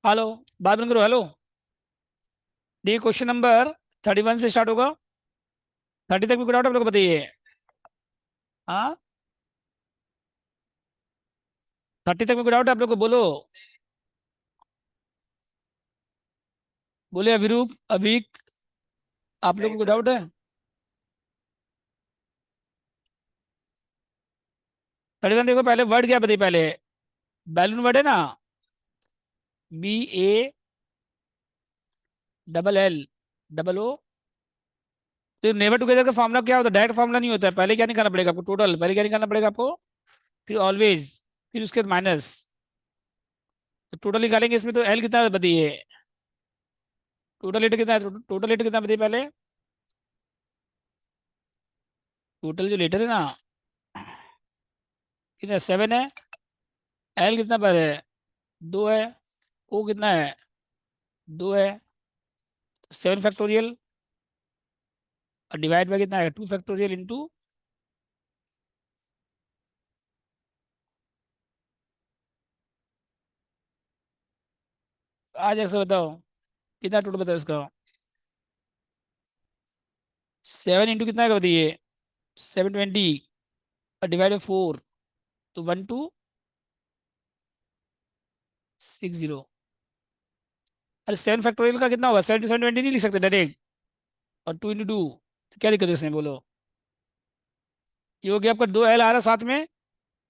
Hello. बात बंद करो। हेलो। देखिए क्वेश्चन नंबर 31 से स्टार्ट होगा। 30 तक भी कोई डाउट आप लोग को बताइए। हाँ। 30 तक में कोई डाउट है आप लोग को? बोलो। बोले अभिरूप, अभीक। आप लोग को कोई डाउट है? थर्टी वन देखो, पहले वर्ड क्या बताइए पहले। बैलून वर्ड है ना। BA double L double O। तो नेवर टुगेदर का फॉर्मूला क्या होता है? डायरेक्ट फॉर्मूला नहीं होता है। पहले क्या निकालना पड़ेगा आपको? टोटल। पहले क्या निकालना पड़ेगा आपको? फिर ऑलवेज, फिर उसके बाद माइनस। तो टोटल निकालेंगे इसमें, तो L कितना बताइए। टोटल लीटर कितना है? टोटल लीटर कितना बताइए पहले। टोटल जो लीटर है ना, कितना? 7 है। L कितना पर है? 2 है। O कितना है? 2 है। 7 फैक्टोरियल और डिवाइड बाय कितना है? 2 फैक्टोरियल इंटू। आज एक से बताओ कितना टोटल बताओ इसका। 7 इंटू कितना का बताइए? 720 और डिवाइड बाई 4, तो 1260। अरे 7 फैक्टोरियल का कितना होगा? 7 to 720 नहीं लिख सकते डायरेक्ट? और 2 into 2, तो क्या दिक्कत है इसमें बोलो? ये हो गया आपका। 2 L आ रहा है साथ में,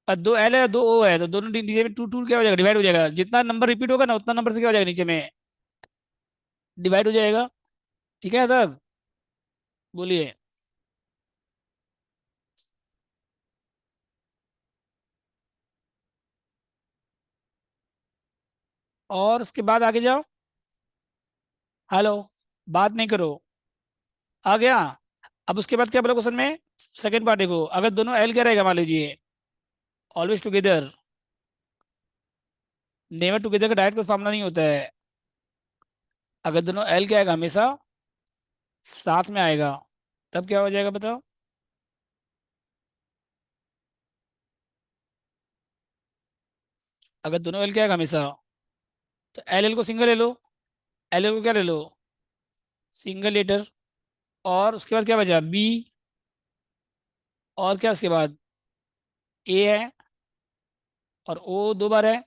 और 2 L है, 2 O है, तो दोनों नीचे में 2 2 क्या हो जाएगा? डिवाइड हो जाएगा। जितना नंबर रिपीट होगा ना, उतना नंबर से क्या हो जाएगा? नीचे में डिवाइड हो जाएगा। ठीक है तब। बोलिए। और उसके बाद आगे जाओ। हेलो। बात नहीं करो। आ गया। अब उसके बाद क्या बोला क्वेश्चन में? सेकंड पार्ट देखो। अगर दोनों L क्या रहेगा मान लीजिए? Always together. नेवर टुगेदर का डायरेक्ट कोई फॉर्मूला नहीं होता है। अगर दोनों L क्या आएगा? हमेशा साथ में आएगा। तब क्या हो जाएगा बताओ? अगर दोनों L क्या आएगा हमेशा, तो LL को सिंगल ले लो। LL को क्या ले लो? Single letter. और उसके बाद क्या बचा? B। और क्या उसके बाद? A है। और O 2 बार है।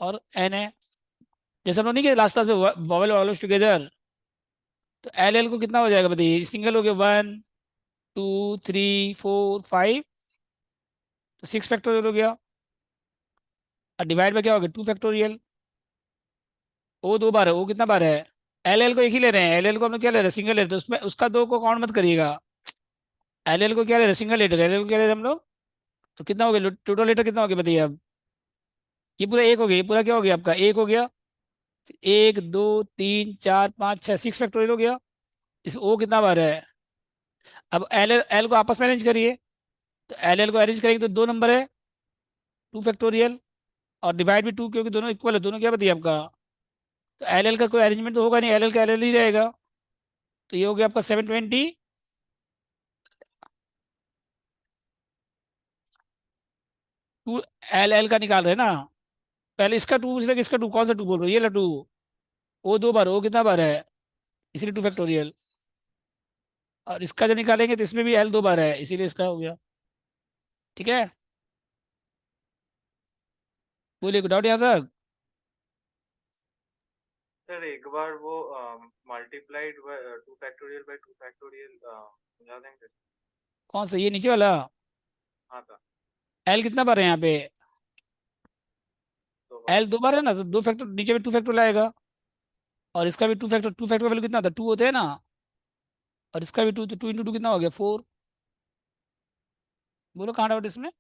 और N है। जैसे हम लोग नहीं किया लास्ट क्लास में, वॉवेल ऑलवेज टुगेदर। तो LL को कितना हो जाएगा बताइए? सिंगल हो गया 1 2 3 4 5, तो 6 फैक्टोरियल हो गया। और डिवाइड में क्या हो गया? 2 फैक्टोरियल। O 2 बार है। O कितना बार है? LL को एक ही ले रहे हैं। LL को हम लोग क्या ले रहे हैं? सिंगल ले रहे हैं, तो उसमें उसका 2 को काउंट मत करिएगा। LL को क्या ले रहे हैं? Single letter. LL को क्या ले रहे हैं हम लोग? तो कितना हो गया टोटल लेटर? कितना हो गया बताइए अब? ये पूरा एक हो गया। ये पूरा क्या हो गया आपका? एक हो गया। 1 2 3 4 5 6, 6 फैक्टोरियल हो गया। इस O कितना बार है? अब L को आपस में अरेंज करिए। तो LL को अरेंज करेंगे तो 2 नंबर है। 2 फैक्टोरियल और डिवाइड भी 2, क्योंकि दोनों इक्वल है। दोनों क्या बताइए आपका? तो LL का कोई अरेंजमेंट तो होगा नहीं। LL का LL ही रहेगा। तो ये हो गया आपका 720। 2 LL का निकाल रहे हैं ना। पहले इसका 2 पूछ रहे कि इसका 2 कौन सा 2 बोल रहे हो? ये ला 2। O 2 बार। O कितना बार है? इसीलिए 2 फैक्टोरियल। और इसका जब निकालेंगे तो इसमें भी L 2 बार है, इसीलिए इसका हो गया। ठीक है। बोलिए, डाउट यहाँ तक? सर एक बार वो मल्टीप्लाइड 2 फैक्टोरियल समझा देंगे? कौन सा? ये नीचे वाला? हाँ था। L कितना बार है यहाँ पे? 2 बार। L 2 बार है ना, तो 2 फैक्टर नीचे में 2 फैक्टर आएगा। और इसका भी 2 फैक्टर। 2 फैक्टर वैल्यू कितना था? 2 होते हैं ना। और इसका भी 2, तो 2 into 2 कितना हो गया? 4। बोलो कहाँ डाउट इसमें?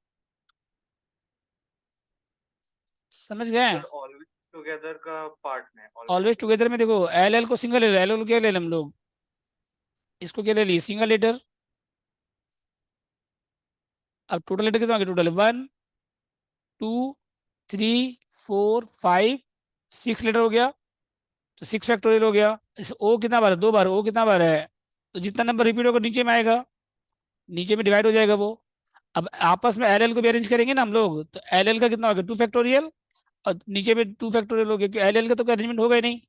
समझ गए? सर ऑलवेज टुगेदर का पार्ट में ऑलवेज ऑलवेज टुगेदर। टुगेदर में देखो, LL को सिंगल ले लो। LL को क्या ले लें हम लोग? इसको क्या ले लिए? Single letter. अब टोटल लेटर कितना हो गया? टोटल 1 2 3 4 5 6 लेटर हो गया। तो 6 फैक्टोरियल हो गया। इस O कितना बार है? 2 बार। O कितना बार है? तो जितना नंबर रिपीट होगा नीचे में आएगा। नीचे में डिवाइड हो जाएगा वो। अब आपस में LL को भी अरेंज करेंगे ना हम लोग, तो LL का कितना हो गया? 2 फैक्टोरियल। और नीचे में टू फैक्टोरियल हो गया, क्योंकि एल एल का तो अरेंजमेंट होगा ही नहीं।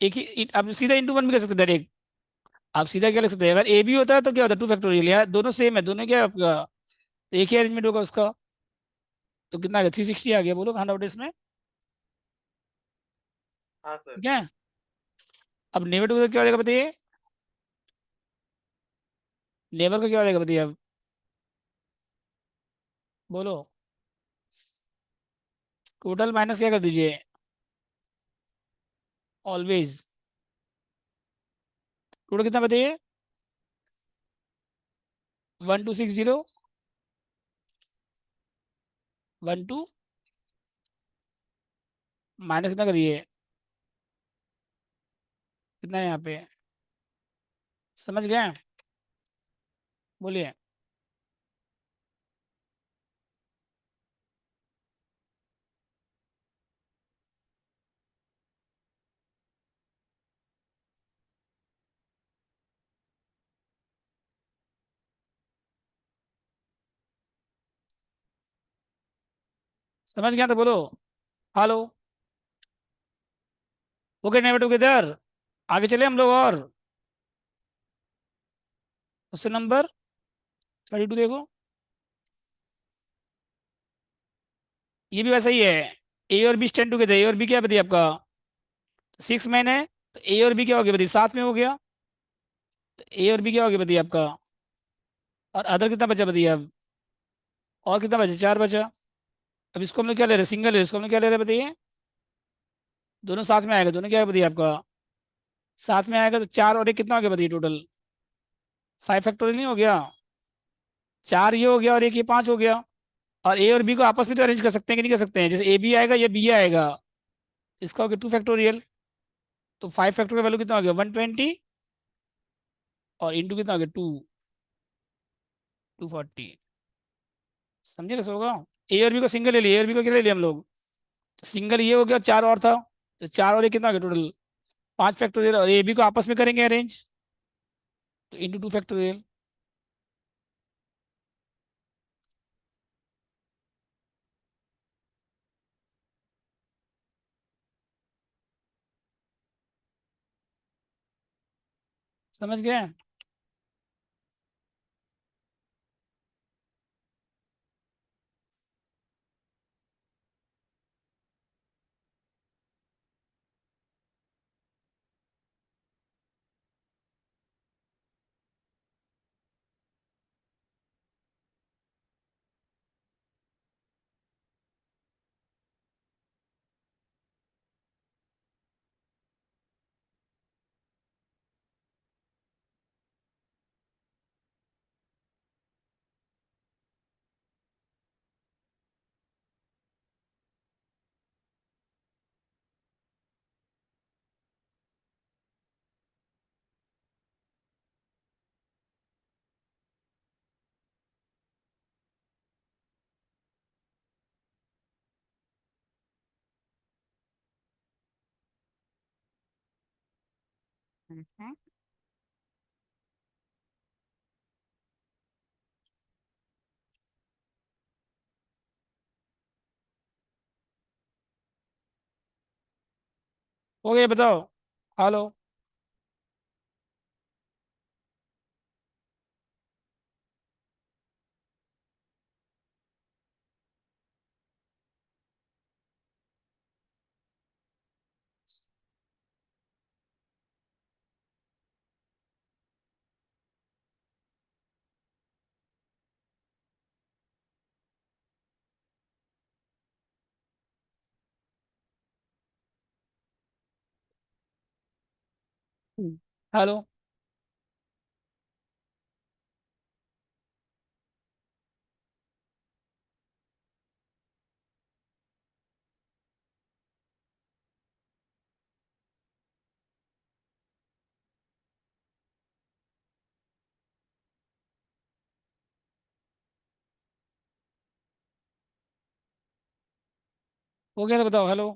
एक ही आप सीधा इंटू वन भी कर सकते डायरेक्ट। आप सीधा क्या लिख सकते हैं, अगर ए बी होता है तो क्या होता है टू फैक्टोरियल, यार दोनों सेम है, दोनों क्या है आपका, एक ही अरेंजमेंट होगा उसका। तो कितना आ गया, 360 आ गया, बोलो हंड आउट इसमें। हाँ सर। ठीक है। अब नेबर टू क्या हो जाएगा बताइए, नेबर का क्या हो जाएगा बताइए अब, बोलो। टोटल माइनस क्या कर दीजिए, ऑलवेज। टोटल कितना बताइए, 1260, 12 माइनस कितना करिए, कितना है यहाँ पे, समझ गए, बोलिए। समझ गया तो बोलो, हेलो। ओके नेबर टुगेदर, आगे चले हम लोग और क्वेश्चन नंबर 32 देखो। ये भी वैसा ही है, ए और बी स्टैंड टुगेदर, ए और बी क्या बताइए आपका, 6 मैन है, तो ए और बी क्या हो गया बताइए, 7 में हो गया। तो ए और बी क्या हो गया बताइए आपका, और अदर कितना बचा बताइए अब, और कितना बचा, 4 बचा। अब इसको हम लोग क्या ले रहे हैं, सिंगल है, इसको हम लोग क्या ले रहे हैं बताइए, दोनों साथ में आएगा, दोनों क्या है बताइए आपका, साथ में आएगा, तो 4 और एक कितना हो गया बताइए टोटल, 5 फैक्टोरियल नहीं हो गया, 4 ये हो गया और एक ये 5 हो गया। और ए और बी को आपस में तो अरेंज कर सकते हैं कि नहीं कर सकते हैं, जैसे ए बी आएगा या बी आएगा, इसका हो गया 2 फैक्टोरियल। तो 5 फैक्टोरियल वैल्यू कितना हो गया, 120, और इंटू कितना हो गया, 240। समझे कैसे होगा। ए और बी को सिंगल ले लिया, ए और बी को क्या ले लिया हम लोग, तो सिंगल ये हो गया, 4 और था, तो 4 और एक कितना हो गया टोटल, 5 फैक्टोरियल, और ए बी को आपस में करेंगे अरेंज, तो इंटू 2 फैक्टोरियल। समझ गए। हम्म। हो गया बताओ, हेलो। हेलो। हो गया तो बताओ, हेलो।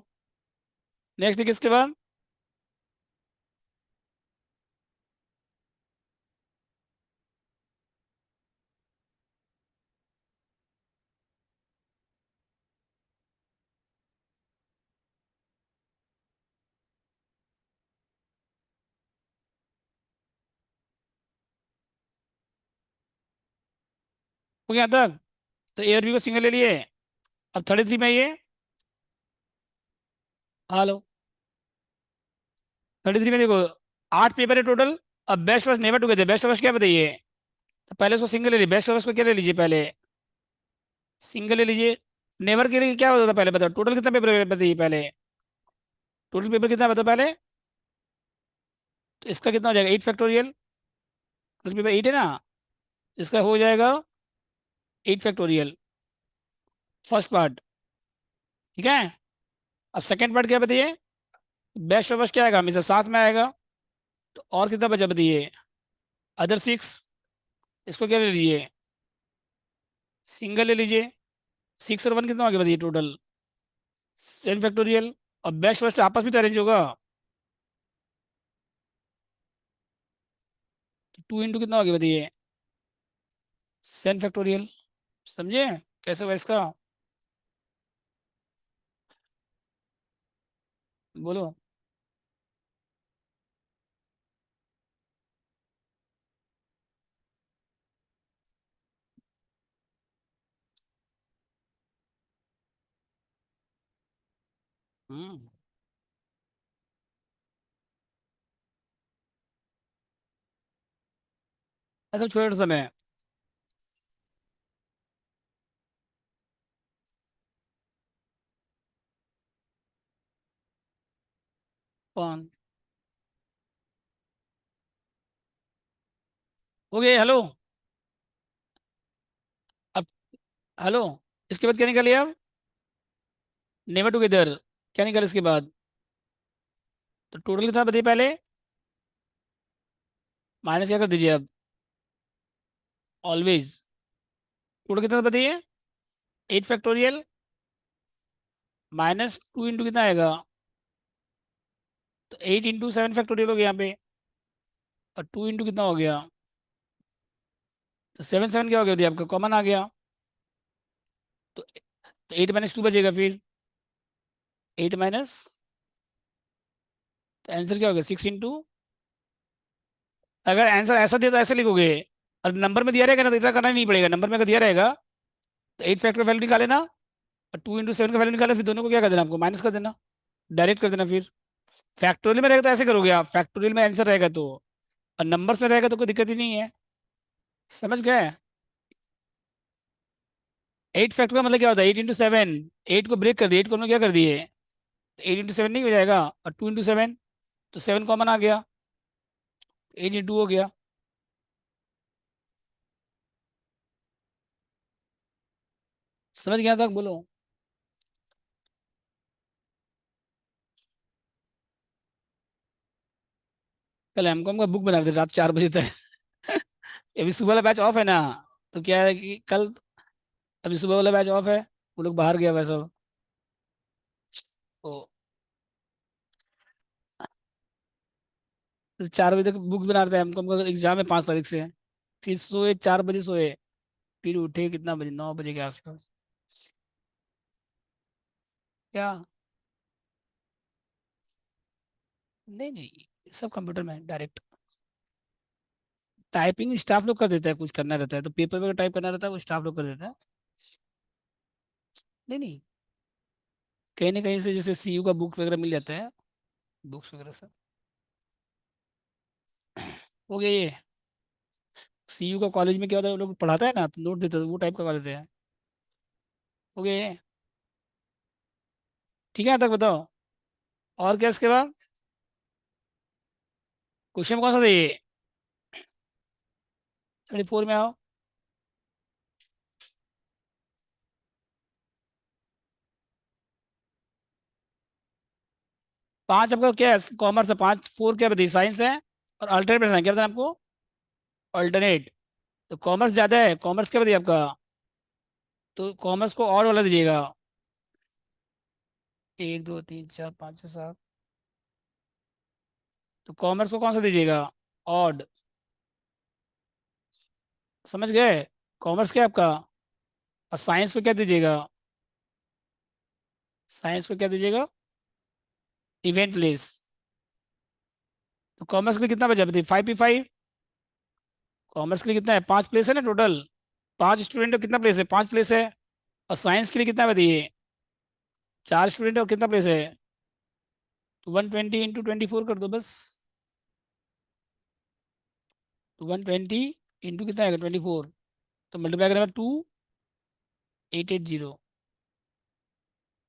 नेक्स्ट किसके बाद, हो गया तक। तो ए और बी को सिंगल ले लिए। अब 33 में ये, हेलो, 33 में देखो 8 पेपर है टोटल। अब best first never together, best first क्या बताइए। तो पहले उसको सिंगल ले लीजिए, बेस्ट फर्स्ट को क्या ले लीजिए पहले, सिंगल ले लीजिए। नेवर के लिए क्या होता था पहले बताओ, टोटल कितना पेपर बताइए पहले, टोटल पेपर कितना बताओ पहले। तो इसका कितना हो जाएगा 8 फैक्टोरियल, टोटल पेपर 8 है ना, इसका हो जाएगा 8 फैक्टोरियल, फर्स्ट पार्ट। ठीक है। अब सेकंड पार्ट क्या बताइए, बेस्ट फर्स्ट क्या आएगा, हमेशा साथ में आएगा। तो और कितना बचा बताइए, अदर 6, इसको क्या ले लीजिए, सिंगल ले लीजिए। 6 और 1 कितना हो गया बताइए टोटल, 7 फैक्टोरियल। और बेस्ट फर्स्ट आपस में तो अरेंज होगा, तो 2 इंटू कितना हो गया बताइए, 7 फैक्टोरियल। समझे कैसे हुआ इसका, बोलो। हम्म, ऐसा छोटा समय। कौन, हो गया हेलो। अब हेलो, इसके बाद क्या निकालिए अब, नेवर टुगेदर, क्या निकाले इसके बाद। तो टोटल कितना बताइए पहले, माइनस क्या कर दीजिए अब, ऑलवेज। टोटल कितना बताइए, 8 फैक्टोरियल माइनस 2 इंटू कितना आएगा, तो 8 इंटू 7 फैक्टोरियल हो गया यहाँ पे। और 2 इंटू कितना हो गया, तो 7 7 क्या हो गया आपका, कॉमन आ गया। तो 8 - 2 बचेगा फिर, 8 तो आंसर क्या हो गया 6 इंटू। अगर आंसर ऐसा दिया तो ऐसे लिखोगे, और नंबर में दिया रहेगा ना तो इतना करना ही नहीं पड़ेगा, नंबर में अगर दिया रहेगा तो 8 फैक्टर वैल्यू निकाले ना, और 2 इंटू 7 का वैल्यू निकाले, फिर दोनों को क्या कर देना, आपको माइनस कर देना, डायरेक्ट कर देना फिर। फैक्टोरियल में रहेगा तो ऐसे करोगे आप, फैक्टोरियल में आंसर रहेगा तो, और नंबर्स में रहेगा तो कोई दिक्कत ही नहीं है। समझ गए। 8 फैक्टर का मतलब क्या होता है, 8 इंटू 7, 8 को ब्रेक कर दिए, 8 को हमने क्या कर दिए, 8 इंटू 7 नहीं हो जाएगा, और 2 इंटू 7, तो 7 कॉमन आ गया, 8 इंटू हो गया। समझ गया तक बोलो। कल एमकॉम का बुक बना रहे थे रात 4 बजे तक। अभी सुबह वाला बैच ऑफ है ना, तो क्या है कि कल, अभी सुबह वाला बैच ऑफ है, वो लोग बाहर गया वैसा। तो 4 बजे तक बुक बना रहे थे, एमकॉम का एग्जाम है 5 तारीख से। फिर सोए 4 बजे सोए, फिर उठे कितना बजे, 9 बजे के आसपास। क्या, नहीं नहीं, सब कंप्यूटर में डायरेक्ट। टाइपिंग स्टाफ लोग कर देता है, कुछ करना रहता है तो पेपर वगैरह टाइप करना रहता है, वो स्टाफ लोग कर देता है। नहीं नहीं, कहीं ना कहीं से जैसे सीयू का बुक वगैरह मिल जाता है, बुक्स वगैरह सब। हो गया ये, सीयू का कॉलेज में क्या होता है, वो लोग पढ़ाता है ना तो नोट देते हैं, वो टाइप का कर देते हैं। हो गया ये। ठीक है, यहाँ तक बताओ। और क्या इसके बाद, क्वेश्चन कौन सा था ये, 34 में आओ। 5 आपका क्या है, कॉमर्स है, 5 4 क्या बताइए, साइंस है। और अल्टरनेट बताना, क्या बताना आपको, अल्टरनेट। तो कॉमर्स ज्यादा है, कॉमर्स क्या बताइए आपका, तो कॉमर्स को और वाला दीजिएगा, 1 2 3 4 5 6 7। तो कॉमर्स को कौन सा दीजिएगा, ऑड। समझ गए, कॉमर्स क्या है आपका। और साइंस को क्या दीजिएगा, साइंस को क्या दीजिएगा, इवेंट प्लेस। तो कॉमर्स के लिए कितना बचा बताइए, 5 P 5। कॉमर्स के लिए कितना है, 5 प्लेस है ना टोटल, 5 स्टूडेंट और कितना प्लेस है, 5 प्लेस है। और साइंस के लिए कितना बताइए, 4 स्टूडेंट और कितना प्लेस है, तो 120 इंटू 24 कर दो बस। तो 120 इंटू कितना आएगा 24, तो मल्टीप्लाई करेगा 2880।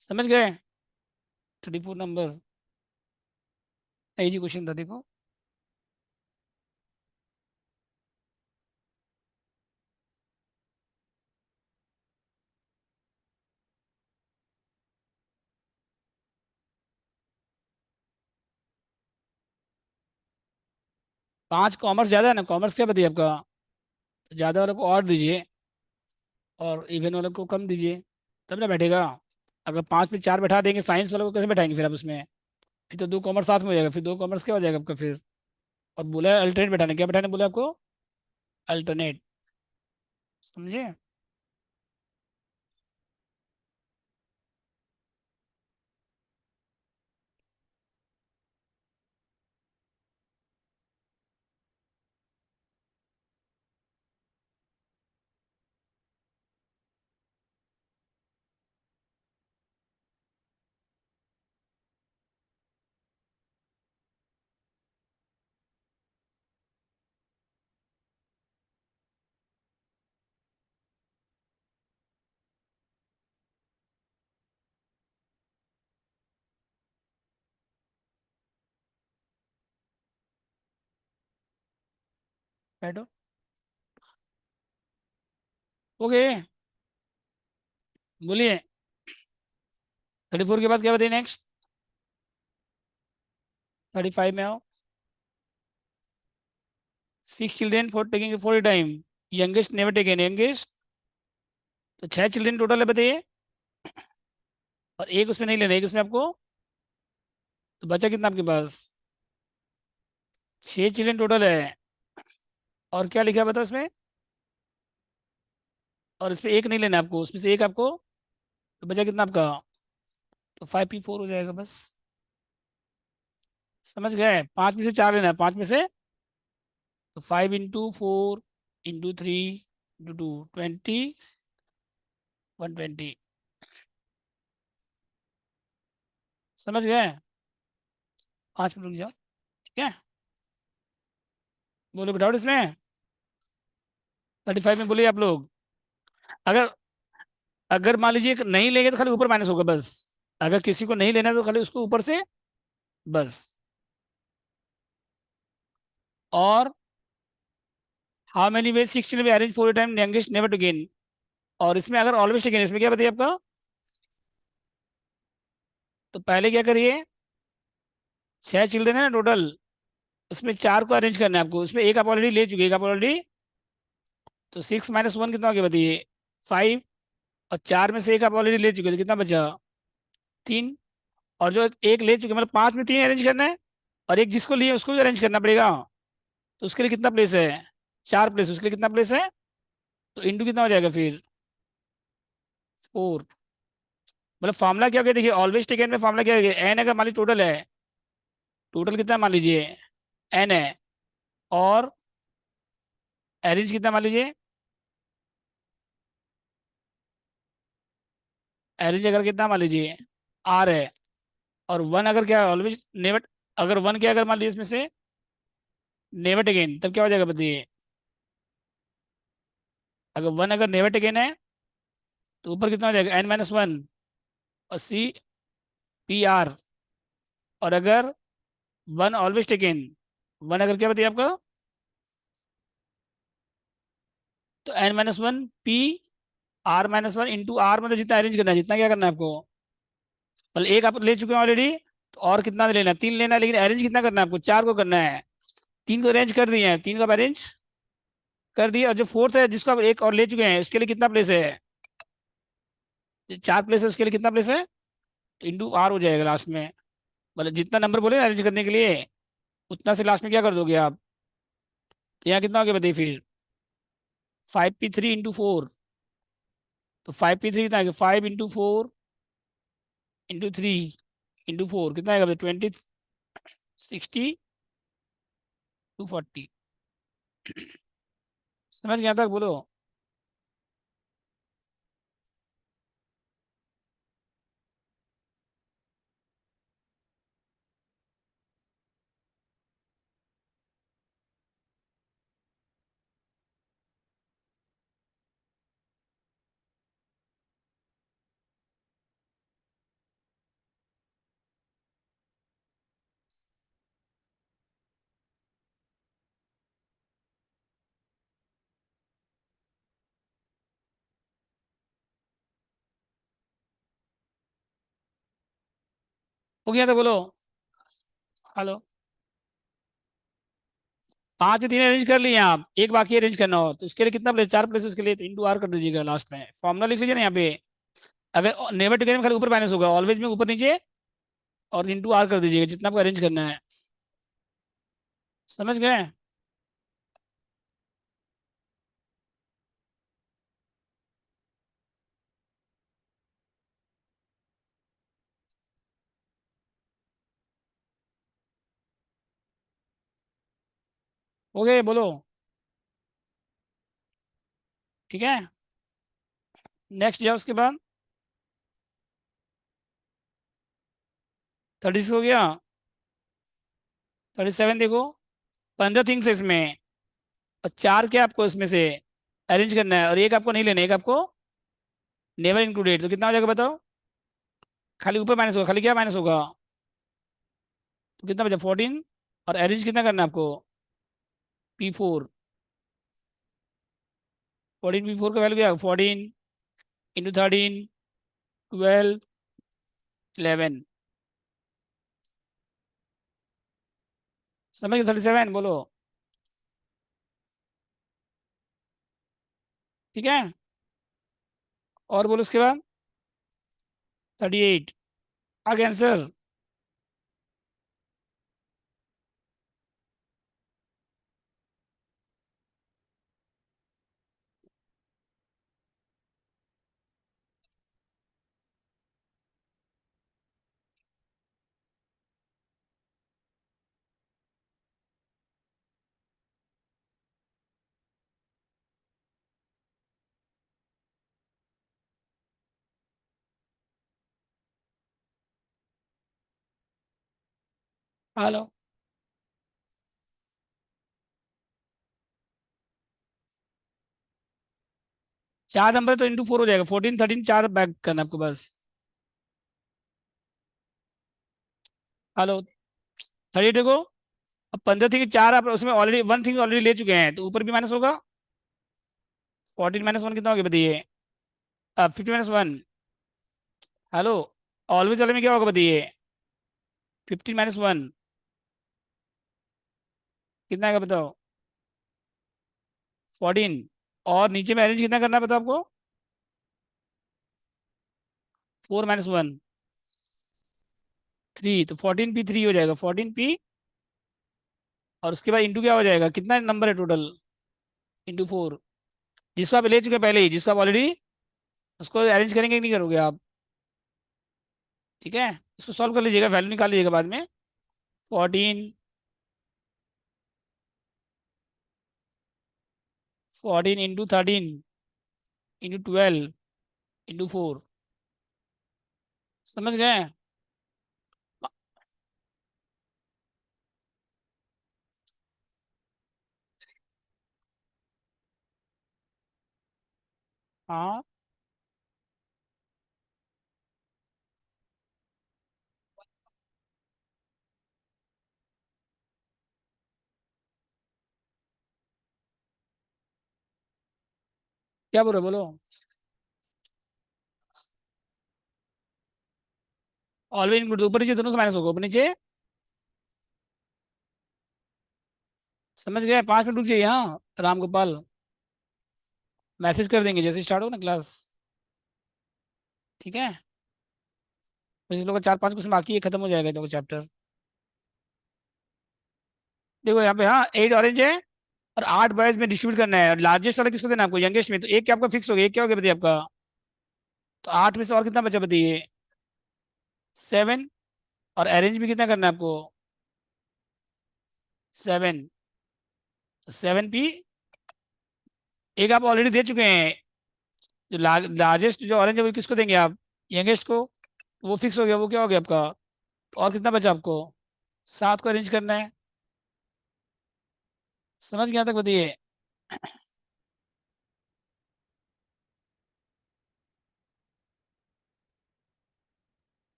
समझ गए। 34 नंबर, इजी क्वेश्चन था देखो। 5 कॉमर्स ज़्यादा है ना, कॉमर्स क्या बताइए आपका, तो ज़्यादा वाले को और दीजिए और इवन वाले को कम दीजिए, तब ना बैठेगा। अगर 5 में 4 बैठा देंगे साइंस वाले को कैसे बैठाएंगे फिर आप उसमें, फिर तो 2 कॉमर्स साथ में हो जाएगा, फिर 2 कॉमर्स क्या हो जाएगा आपका फिर। और बोला है अल्टरनेट बैठाने, क्या बैठाने बोला आपको, अल्टरनेट। समझे। बैठो। ओके, बोलिए। 34 के बाद क्या बताइए नेक्स्ट। 35 में आओ। 6 children for taking four time, youngest never taken youngest, तो 6 चिल्ड्रेन टोटल है बताइए, और एक उसमें नहीं लेना, एक उसमें आपको, तो बचा कितना आपके पास, 6 चिल्ड्रेन टोटल है। और क्या लिखा है बताओ इसमें, और इसमें एक नहीं लेना आपको, उसमें से एक आपको, तो बचा कितना आपका, तो 5P4 हो जाएगा बस। समझ गए। 5 में से 4 लेना है, 5 में से, तो 5 इंटू 4 इंटू 3 इंटू 2 20, 120। समझ गए। 5 मिनट रुक जाओ। ठीक है, बोलो डाउट इसमें। 35 में बोलिए आप लोग। अगर अगर मान लीजिए कि नहीं लेंगे तो खाली ऊपर माइनस होगा बस। अगर किसी को नहीं लेना है तो खाली उसको ऊपर से बस। और हाउ मेनी वेज 16 में arrange four time youngest never to gain, और इसमें अगर ऑलवेज टू गेन, इसमें क्या बताइए आपका, तो पहले क्या करिए, 6 चिल्ड्रन है ना टोटल, उसमें 4 को अरेंज करना है आपको, उसमें एक आप ऑलरेडी ले चुके, एक आप ऑलरेडी, तो 6 - 1 कितना हो गया बताइए, 5। और 4 में से एक आप ऑलरेडी ले चुके, तो कितना बचा, 3। और जो एक ले चुके मतलब 5 में 3 अरेंज करना है, और एक जिसको लिए उसको भी अरेंज करना पड़ेगा, तो उसके लिए कितना प्लेस है, 4 प्लेस, उसके लिए कितना प्लेस है, तो इंटू कितना हो जाएगा फिर, 4। मतलब फॉर्मूला क्या हो गया देखिए, ऑलवेज टेकन में फॉर्मूला क्या हो गया, एन अगर मान लीजिए टोटल है, टोटल कितना मान लीजिए, एन है, और अरेंज कितना मान लीजिए, अरेंज अगर कितना मान लीजिए, आर है, और 1 अगर क्या ऑलवेज नेवर, अगर 1 क्या अगर मान लीजिए इसमें से नेवर टेकन, तब क्या हो जाएगा बताइए, अगर 1 अगर नेवर टेकन है तो ऊपर कितना हो जाएगा, n - 1, और CPR। और अगर 1 ऑलवेज टेकन, 1 अगर क्या बताइए आपका, तो n - 1 PR - 1 इंटू आर, मतलब जितना अरेंज करना है, जितना क्या करना है आपको, मतलब एक आप ले चुके हैं ऑलरेडी, तो और कितना लेना है, 3 लेना है, लेकिन अरेंज कितना करना है आपको, 4 को करना है। 3 को अरेंज कर दिए हैं, 3 को आप अरेंज कर दिए, और जो फोर्थ है जिसको आप एक और ले चुके हैं उसके लिए कितना प्लेस है, जो 4 प्लेस है उसके लिए कितना प्लेस है, तो इंटू आर हो जाएगा लास्ट में। मतलब जितना नंबर बोले अरेंज करने के लिए, उतना से लास्ट में क्या कर दोगे आप, तो यहाँ कितना हो गया बताइए फिर, 5P3 इंटू 4, तो 5P3 कितना आ गया, 5 इंटू 4 इंटू 3 इंटू 4 कितना आएगा, 20, 60, 240। समझ गया तक बोलो। हो गया तो बोलो। हेलो। पांच में तीन अरेंज कर लिए आप, एक बाकी अरेंज करना हो तो उसके लिए कितना प्लेस, चार प्लेस उसके लिए, तो इंटू आर कर दीजिएगा लास्ट में, फॉर्मूला लिख लीजिए ना यहाँ पे। अब नेवर टुगेदर में खाली ऊपर माइनस होगा, ऑलवेज में ऊपर नीचे, और इंटू आर कर दीजिएगा जितना आपको अरेंज करना है। समझ गए? हो गए बोलो। ठीक है, नेक्स्ट जाओ उसके बाद। 36 हो गया। 37 देखो, 15 थिंग्स है इसमें, और चार क्या आपको इसमें से अरेंज करना है, और एक आपको नहीं लेना, एक आपको नेवर इंक्लूडेड, तो कितना हो जाएगा बताओ? खाली ऊपर माइनस होगा, खाली क्या माइनस होगा, तो कितना बचा 14, और अरेंज कितना करना है आपको, P4। 14 P4 का वैल्यू क्या है, 14 × 13 12 11। समझ गए? 37 बोलो। ठीक है, और बोलो उसके बाद। 38। आगे आंसर। हेलो। चार नंबर तो इंटू 4 हो जाएगा, 14 13 चार बैक करना आपको बस। हेलो। 38 देखो, अब 15 थी कि चार आप उसमें ऑलरेडी वन थिंग ऑलरेडी ले चुके हैं, तो ऊपर भी माइनस होगा। 14 - 1 कितना हो गया बताइए? 50 - 1। हेलो। ऑलवेज वाले में क्या होगा बताइए? 15 - 1 कितना आएगा बताओ? 14। और नीचे में अरेंज कितना करना है बताओ आपको? 4 - 1 3, तो 14 P3 हो जाएगा, 14 P, और उसके बाद इंटू क्या हो जाएगा, कितना नंबर है टोटल, इंटू 4। जिसको आप ले चुके हैं पहले ही, जिसको आप ऑलरेडी, उसको अरेंज करेंगे कि नहीं करोगे आप? ठीक है, इसको सॉल्व कर लीजिएगा, वैल्यू निकाल लीजिएगा बाद में। 14 × 13 × 12 × 4। समझ गए? हाँ, क्या बोल रहे हो? बोलो। ऑलवेज इंक्लूड, ऊपर नीचे दोनों से माइनस होगा, ऊपर नीचे। समझ गए? 5 मिनट रुक जाइए, हाँ राम गोपाल, मैसेज कर देंगे जैसे स्टार्ट हो ना क्लास। ठीक है, बस लोग का 4 5 क्वेश्चन बाकी है, खत्म हो जाएगा लोग चैप्टर। देखो यहाँ पे, हाँ 8 ऑरेंज है, और 8 बॉयज में डिस्ट्रीब्यूट करना है, और लार्जेस्ट वाला किसको देना है आपको, यंगेस्ट में, तो एक क्या आपका फिक्स हो गया, एक क्या हो गया बताइए आपका? तो 8 में से और कितना बचा बताइए? 7। और अरेंज भी कितना करना है आपको? 7। 7 P, एक आप ऑलरेडी दे चुके हैं, जो लार्जेस्ट जो ऑरेंज है वो किसको देंगे आप? यंगेस्ट को, वो फिक्स हो गया, वो क्या हो गया आपका? तो और कितना बचा आपको? 7 को अरेंज करना है। समझ गया तक बताइए?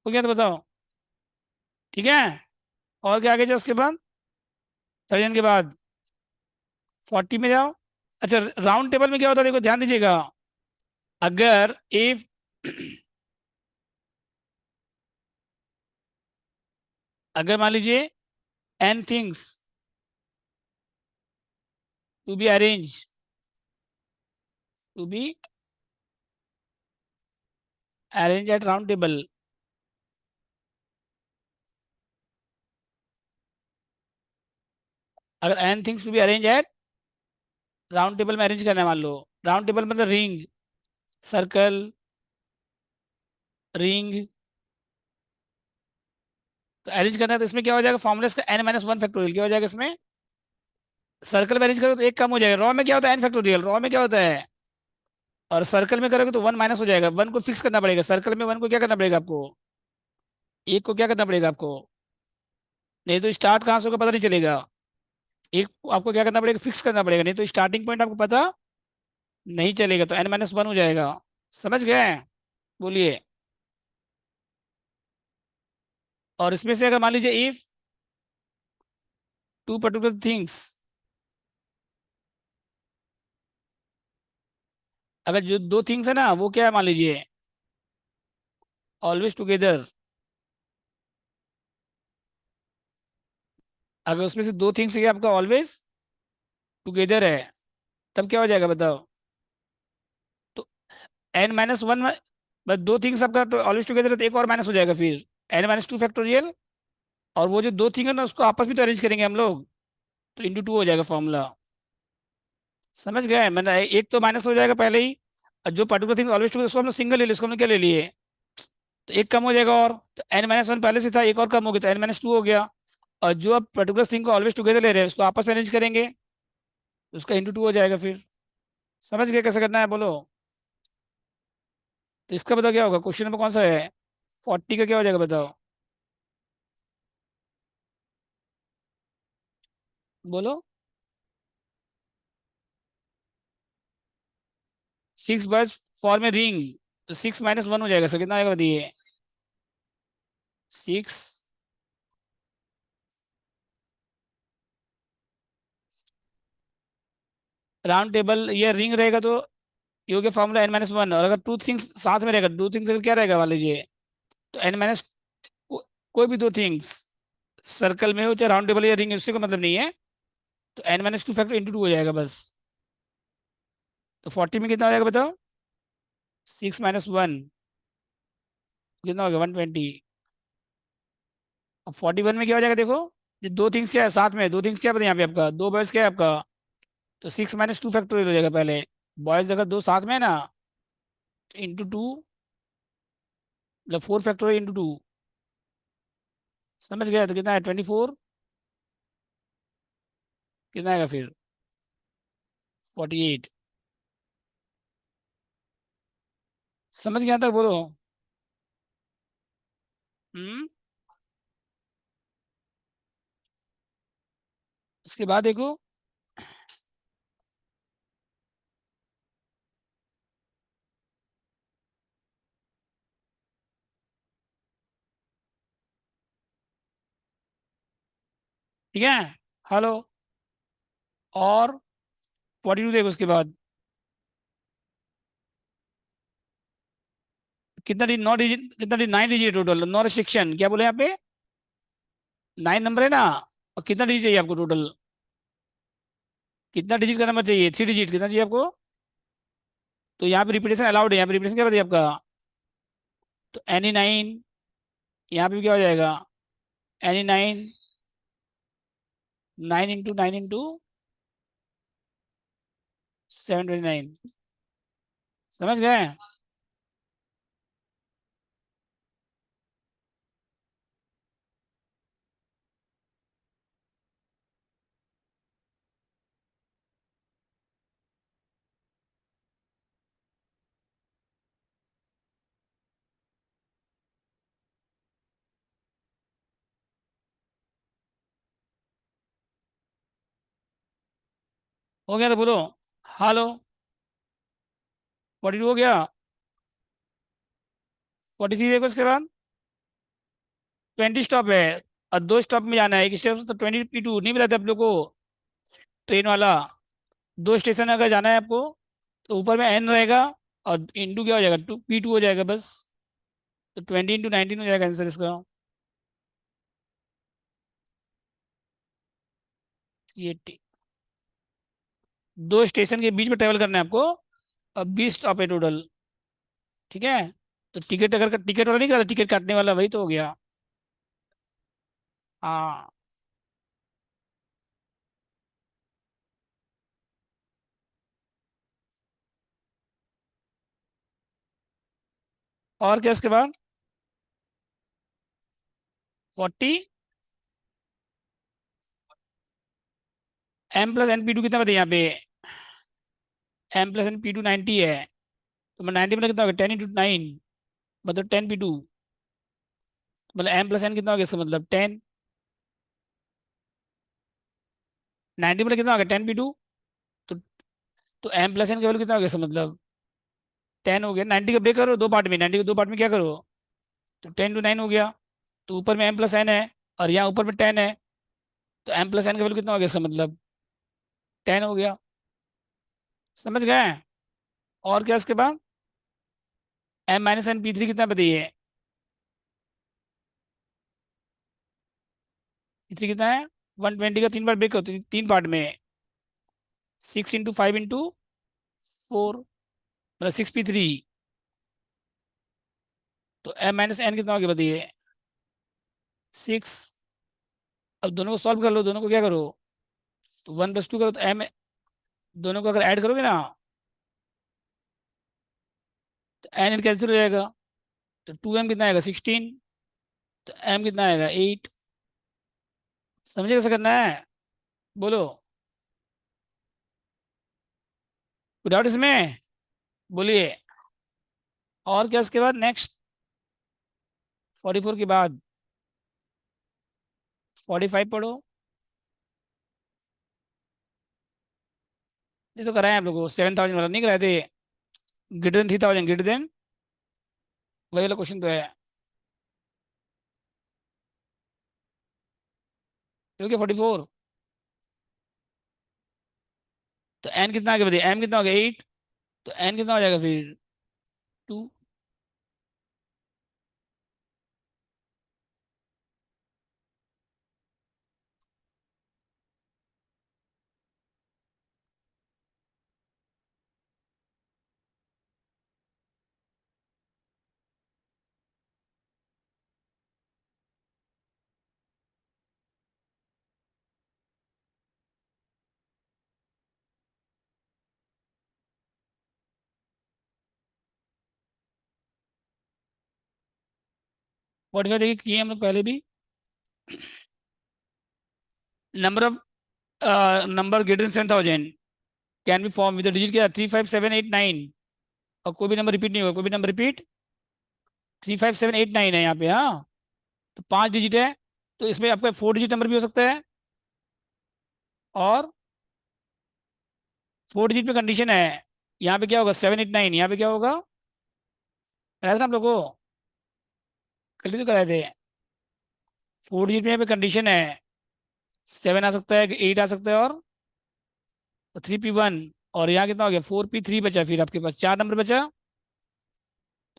हो गया तो बताओ। ठीक है, और क्या आगे जाए उसके बाद? 30 के बाद 40 में जाओ। अच्छा, राउंड टेबल में क्या होता है, देखो ध्यान दीजिएगा। अगर इफ अगर मान लीजिए n things to be arrange to be arrange at round table, अगर n things to be arrange at round table में अरेंज करना है, मान लो राउंड टेबल मतलब रिंग, सर्कल, रिंग, तो अरेंज करना है तो इसमें क्या हो जाएगा, फॉर्मूला इसका एन माइनस वन फैक्टोरियल क्या हो जाएगा इसमें। सर्कल में अरेंज करो तो एक कम हो जाएगा, रॉ में क्या होता है एन फैक्टोरियल, रॉ में क्या होता है, और सर्कल में करोगे तो वन माइनस हो जाएगा, वन को फिक्स करना पड़ेगा, सर्कल में वन को क्या करना पड़ेगा आपको, एक को क्या करना पड़ेगा आपको, नहीं तो स्टार्ट कहाँ से होगा पता नहीं चलेगा। एक को आपको क्या करना पड़ेगा, फिक्स करना पड़ेगा, नहीं तो स्टार्टिंग पॉइंट आपको पता नहीं चलेगा, तो एन माइनस वन हो जाएगा। समझ गए, बोलिए। और इसमें से अगर मान लीजिए इफ टू पर्टिकुलर थिंग्स, अगर जो दो थिंग्स है ना वो क्या है मान लीजिए ऑलवेज टुगेदर, अगर उसमें से दो थिंग्स है आपका ऑलवेज टुगेदर है, तब क्या हो जाएगा बताओ। तो एन माइनस वन, बस दो थिंग्स आपका तो ऑलवेज टुगेदर है तो एक और माइनस हो जाएगा फिर एन माइनस टू फैक्टोरियल, और वो जो दो थिंग है ना उसको आपस में तो अरेंज करेंगे हम लोग, तो इंटू टू हो जाएगा फॉर्मूला। समझ गए, मैंने एक तो माइनस हो जाएगा पहले ही, और जो पर्टिकुलर थिंग ऑलवेज टुगेदर उसको हम लोग सिंगल ले लिए, उसको हमने क्या ले लिए, तो एक कम हो जाएगा, और तो एन माइनस वन पहले से था, एक और कम हो गया तो एन माइनस टू हो गया। और जो आप पर्टिकुलर थिंग को ऑलवेज टुगेदर ले रहे हैं उसको आपस में अरेंज करेंगे, तो उसका इंटू टू हो जाएगा फिर। समझ गए कैसे करना है, बोलो। तो इसका बताओ क्या होगा, क्वेश्चन नंबर कौन सा है, 40 का क्या हो जाएगा बताओ, बोलो। 6 बर्ड्स फॉर्म ए रिंग, तो 6 माइनस वन हो जाएगा सर, कितना आएगा बताइए, 6। राउंड टेबल ये रिंग रहेगा तो ये हो गया फॉर्मूला एन माइनस वन, और अगर टू थिंग्स साथ में रहेगा, दो थिंग्स अगर क्या रहेगा मान लीजिए, तो एन माइनस, कोई भी दो थिंग्स सर्कल में हो चाहे राउंड टेबल या रिंग, उससे कोई मतलब नहीं है, तो n minus two factor into two हो जाएगा बस। तो 40 में कितना हो जाएगा बताओ, 6 माइनस वन, कितना हो गया 120। अब 41 में क्या हो जाएगा देखो, ये दो थिंग्स क्या है साथ में, दो थिंग्स क्या बताए यहाँ पे आपका, दो बॉयज क्या है आपका, तो 6 माइनस टू फैक्टोरियल हो जाएगा पहले, बॉयज अगर दो साथ में है ना, तो इंटू टू, मतलब 4 फैक्टोरियल इंटू टू। समझ गया, तो कितना है 24, कितना आएगा फिर 48। समझ गया तक बोलो। हम्म। उसके बाद देखो, ठीक है, हेलो, और 42 देखो उसके बाद, कितना डी, 9 डिजिट, कितना D 9 digit total, no restriction, क्या बोले यहाँ पे, 9 नंबर है ना, और कितना डिजिट चाहिए आपको टोटल, कितना डिजिट का नंबर चाहिए, 3 डिजिट, कितना चाहिए आपको, तो यहाँ पे रिपीटेशन अलाउड है, यहाँ पे रिपीटेशन क्या बताइए आपका, तो एनी 9, यहाँ पे भी क्या हो जाएगा, एनी 9, 9 इंटू 9 इंटू 729। समझ गए। हो गया तो बोलो, हेलो, 42 हो गया, 43 देखो उसके बाद, 20 स्टॉप है, और 2 स्टॉप में जाना है, एक स्टेशन तो 20P2 नहीं बताते आप लोग को, ट्रेन वाला। 2 स्टेशन अगर जाना है आपको, तो ऊपर में एन रहेगा, और इंटू क्या हो जाएगा, P2 हो जाएगा बस। तो 20 × 19 हो जाएगा आंसर इसका। 380। 2 स्टेशन के बीच में ट्रेवल करना है आपको, और 20 स्टॉप है टोटल। ठीक है। तो टिकट, अगर टिकट वाला नहीं करा, टिकट काटने वाला वही तो हो गया। हाँ। और क्या इसके बाद? 40। M+N/P2 कितना बताइए यहाँ पे? M+N/P2 90 है। तो मैं 90 में कितना होगा, 10 × 9, मतलब 10P2। मतलब M+N कितना हो गया इसका मतलब 10। 90 में कितना हो गया, 10P2। तो M+N का वैल्यू कितना हो गया इसका मतलब 10 हो गया। 90 का ब्रेक करो 2 पार्ट में, 90 को 2 पार्ट में क्या करो, तो 10 × 9 हो गया। तो ऊपर में M+N है, और यहाँ ऊपर में 10 है। तो M+N का वैल्यू कितना हो गया इसका मतलब 10 हो गया। समझ गए? और क्या इसके बाद? M-N/P3 कितना बताइए? P3 कितना है? 120 का 3 बार ब्रेक होती है, 3 पार्ट में। 6 × 5 × 4, मतलब 6P3। तो M-N कितना हो गया बताइए? 6। अब दोनों को सॉल्व कर लो, दोनों को क्या करो, तो 1+2 करो, तो M, दोनों को अगर ऐड करोगे ना, तो N कैंसिल हो जाएगा। तो 2M कितना आएगा, 16। तो M कितना आएगा, 8। समझे कैसे करना है? बोलो। विदाउट इसमें, बोलिए। और क्या इसके बाद नेक्स्ट? 44 के बाद 45 पढ़ो। ये तो कराए आप लोगों को, 7,000 वाला नहीं कराए थे? ग्रेटर देन 3,000, ग्रेटर देन, वही वाला क्वेश्चन तो है। क्योंकि 44। तो एन कितना आ गया बताइए, एम कितना हो गया 8। तो एन कितना हो जाएगा फिर 2। 45 देखिए किए हम लोग पहले भी। Number of number greater than 7,000 can be form with digit क्या, 3, 5, 7, 8, 9। और कोई भी नंबर रिपीट नहीं होगा, कोई भी नंबर रिपीट, 3, 5, 7, 8, 9 है यहाँ पे। हाँ। तो 5 डिजिट है, तो इसमें आपका 4 डिजिट नंबर भी हो सकता है। और 4 डिजिट में कंडीशन है, यहाँ पे क्या होगा, 7, 8, 9, यहाँ पे क्या होगा, कराया था ना आप लोगों को, कल तो कराए थे। 4 डिजिट में यहाँ पे कंडीशन है, 7 आ सकता है, 8 आ सकता है, और 3P1। और यहाँ कितना हो गया, 4P3 बचा, फिर आपके पास 4 नंबर बचा।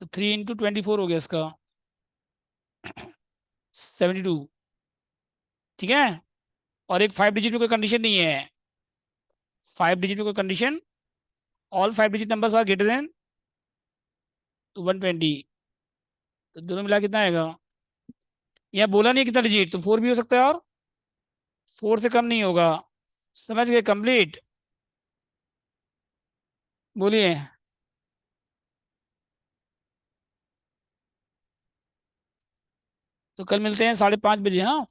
तो 3 × 24 हो गया इसका, 72। ठीक है। और एक 5 डिजिट में कोई कंडीशन नहीं है, 5 डिजिट में कोई condition, all 5 digit numbers are greater than तो 120। तो दोनों मिला कितना आएगा, यहाँ बोला नहीं कितना डिजिट, तो 4 भी हो सकता है, और 4 से कम नहीं होगा। समझ गए, कंप्लीट? बोलिए। तो कल मिलते हैं 5:30 बजे, हाँ।